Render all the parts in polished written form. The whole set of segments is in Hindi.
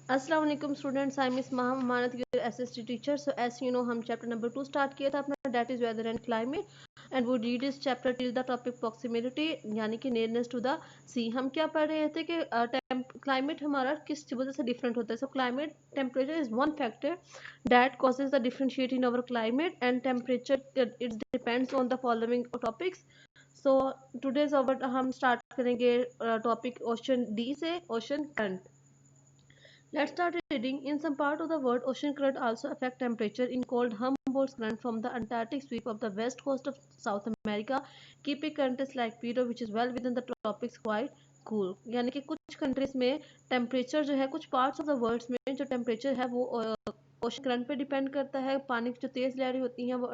अस्सलाम वालेकुम students, I miss Mahamanat your SST teacher. So as you know हम चैप्टर नंबर 2 स्टार्ट किया था अपना, that is weather and climate and वो रीड इस chapter till the topic proximity यानी कि नियरनेस टू द सी। हम क्या पढ़ रहे थे कि क्लाइमेट हमारा किस वजह से डिफरेंट होता है। So climate temperature is one factor that causes the differentiate in our climate and temperature it depends on the following topics. So today's our हम स्टार्ट करेंगे टॉपिक ओशन डी से, ocean current. Let's start reading. In some part of the world, ocean current also affect temperature in cold Humboldt current from the Antarctic sweep of the west coast of South America. Keeping countries like Peru, which is well within the tropics, quite cool. यानी कि कुछ कंट्रीज में टेम्परेचर जो है, कुछ पार्ट्स ऑफ द वर्ल्ड में जो टेम्परेचर है वो ओशन करंट पे डिपेंड करता है। पानी की जो तेज लहरें होती हैं वो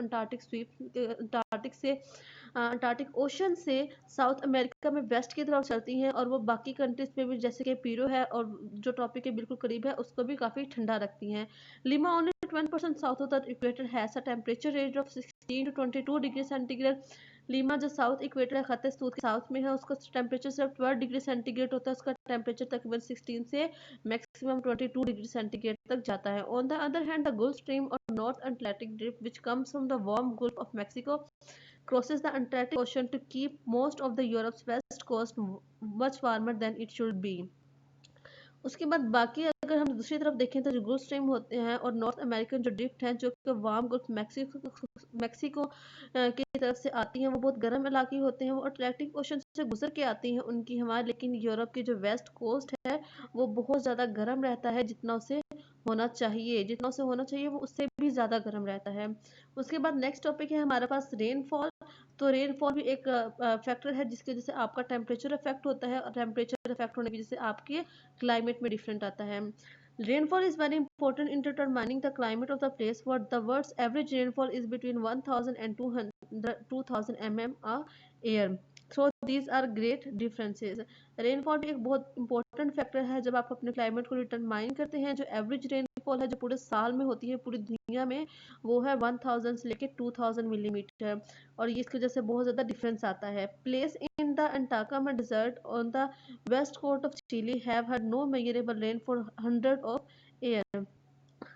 अंटार्कटिक ओशन से साउथ अमेरिका में वेस्ट की तरफ चलती हैं और वो बाकी कंट्रीज में भी जैसे कि पीरो है और जो टॉपिक के बिल्कुल करीब है उसको भी काफ़ी ठंडा रखती हैं। Lima only 20% south of the equator has a temperature range of 16 to 22 degree centigrade. Lima जो साउथ इक्वेटर है, खत्ते सूद के साउथ में है, उसका टेम्परेचर सिर्फ 12 डिग्री सेंटीग्रेड होता है। उसका टेम्परेचर तकरीबन 16 से मैक्सिमम 22 डिग्री सेंटीग्रेड तक जाता है। On the other hand the Gulf Stream और North Atlantic Drift which comes from the warm Gulf of Mexico crosses the Antarctic Ocean to keep most of the Europe's west coast much warmer than it should be. उसके बाद बाकी अगर हम दूसरी तरफ देखें तो जो गल्फ स्ट्रीम होते हैं और नॉर्थ अमेरिकन जो ड्रिफ्ट हैं जो कि वार्म गल्फ मैक्सिको की तरफ से आती हैं, वो बहुत गर्म इलाके होते हैं। वो अटलांटिक ओशन से गुजर के आती हैं उनकी हवाएं, लेकिन यूरोप की जो वेस्ट कोस्ट है वो बहुत ज़्यादा गर्म रहता है। जितना उसे होना चाहिए वो उससे भी ज़्यादा गर्म रहता है। उसके बाद नेक्स्ट टॉपिक है हमारे पास रेनफॉल। तो रेनफॉल भी एक फैक्टर है जिसकी वजह से आपका टेम्परेचर इफेक्ट होता है और टेम्परेचर इफेक्ट होने की वजह से आपके क्लाइमेट में डिफरेंट आता है। Rainfall is very important in determining the climate of the place. What the world's average rainfall is between 1000 and 2000 mm a year. So these are great differences. Rainfall भी एक बहुत इंपॉर्टेंट फैक्टर है जब आप अपने क्लाइमेट को डिटरमाइन करते हैं। जो एवरेज रेनफॉल है जो पूरे साल में होती है पूरी दुनिया में, वो है 1000 से लेकर 2000 मिलीमीटर और ये इसकी वजह से बहुत ज़्यादा डिफरेंस आता है। Place in the Atacama desert on the west coast of Chile have had no measurable rain for hundred of years.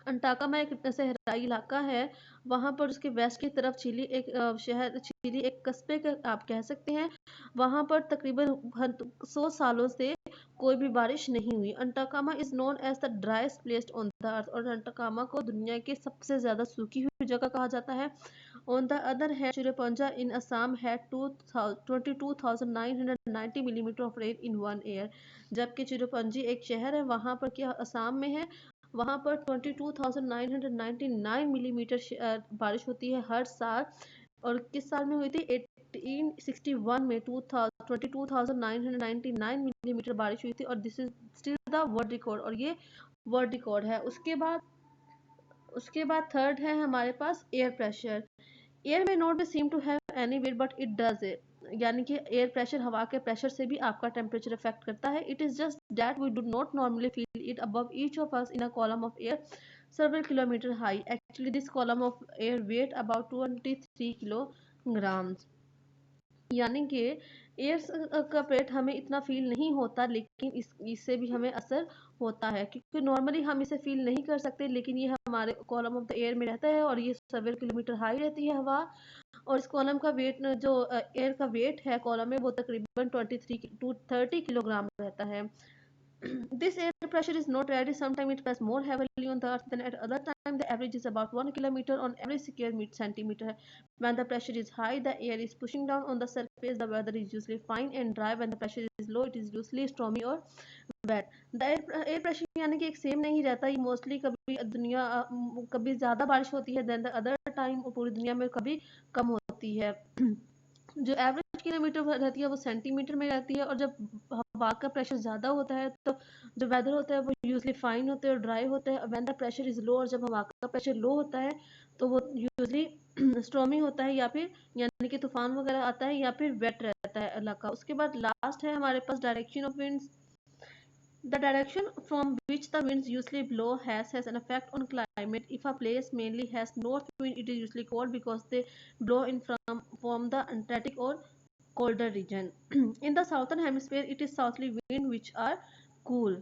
Atacama एक सहराई इलाका है, वहाँ पर उसके वेस्ट की तरफ चिली एक शहर, चिली एक कस्बे का आप कह सकते हैं, वहाँ पर तकरीबन 100 सालों से कोई भी बारिश नहीं हुई। Atacama is known as the driest place on the earth और अंटाकामा को दुनिया की सबसे ज़्यादा सूखी हुई जगह कहा जाता है। On the other hand Cherrapunji in Assam had 22,990 millimetre of rain in one year. जबकि चिरपंजी एक शहर है वहाँ पर क्या असम में है, वहाँ पर 22,999 मिलीमीटर बारिश होती है हर साल। और किस साल में हुई थी? 1861 में 22,999 मिलीमीटर बारिश हुई थी और this is still the world record और ये वर्ल्ड रिकॉर्ड है। उसके बाद थर्ड है हमारे पास एयर प्रेशर। एयर में not be seem to have any weight but it does it, यानी कि एयर प्रेशर हवा के प्रेशर से भी आपका टेम्परेचर इफेक्ट करता है। It is just that we do not normally feel it above each of us in a column of air several kilometer high. Actually this column of air weight about 23 kilograms. यानी कि एयर का वेट हमें इतना फील नहीं होता, लेकिन इससे भी हमें असर होता है क्योंकि नॉर्मली हम इसे फील नहीं कर सकते, लेकिन ये हमारे कॉलम ऑफ द एयर में रहता है और ये 7 किलोमीटर हाई रहती है हवा। और इस कॉलम का वेट जो एयर का वेट है कॉलम में वो तकरीबन 23 to 30 किलोग्राम रहता है। This air pressure is not steady. Sometimes it passes more heavily on the earth than at other time. The average is about 1 kilometer on every square centimeter. When the pressure is high, the air is pushing down on the surface. The weather is usually fine and dry. When the pressure is low, it is usually stormy or wet. The air pressure यानी कि एक सेम नहीं रहता, ये मोस्टली कभी ज़्यादा बारिश होती है देन द अदर टाइम और पूरी दुनिया में कभी कम होती है। जो एवरेज किलोमीटर रहती है वो सेंटीमीटर में रहती है और जब हवा का प्रेशर ज़्यादा होता है तो जो वेदर होता है वो यूजली फाइन होता है और ड्राई होता है। When the pressure is low, और जब हवा का प्रेशर लो होता है तो वो यूजली स्टॉर्मी होता है या फिर यानी कि तूफान वगैरह आता है या फिर वेट रहता है इलाका। उसके बाद लास्ट है हमारे पास direction of winds. The direction from which the winds usually blow has an effect on climate. If a place mainly has north wind, it is usually cold because they blow in from the Antarctic or colder region. In the southern hemisphere, it is southerly wind which are cool.